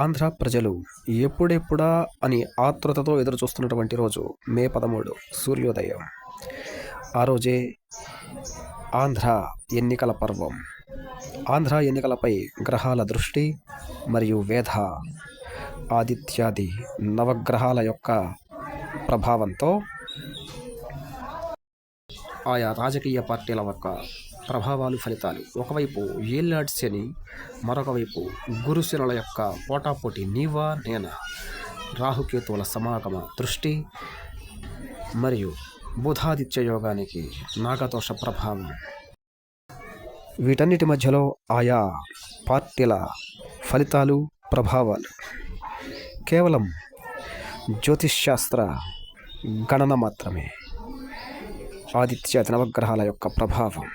ఆంధ్ర ప్రజలు ఎప్పుడెప్పుడా అని ఆతృతతో ఎదురుచూస్తున్నటువంటి రోజు మే 13 సూర్యోదయం. ఆ రోజే ఆంధ్ర ఎన్నికల పర్వం. ఆంధ్ర ఎన్నికలపై గ్రహాల దృష్టి మరియు వేద ఆదిత్యాది నవగ్రహాల యొక్క ప్రభావంతో ఆయా రాజకీయ పార్టీల యొక్క ప్రభావాలు, ఫలితాలు, ఒకవైపు ఏళ్ళాటి శని, మరొక వైపు గురుశనుల యొక్క పోటాపోటీ, నీవా నేనా, రాహుకేతువుల సమాగమ దృష్టి మరియు బుధాదిత్య యోగానికి నాగదోష ప్రభావం, వీటన్నిటి మధ్యలో ఆయా పార్టీల ఫలితాలు, ప్రభావాలు కేవలం జ్యోతిష్శాస్త్ర గణన మాత్రమే. ఆదిత్య నవగ్రహాల యొక్క ప్రభావం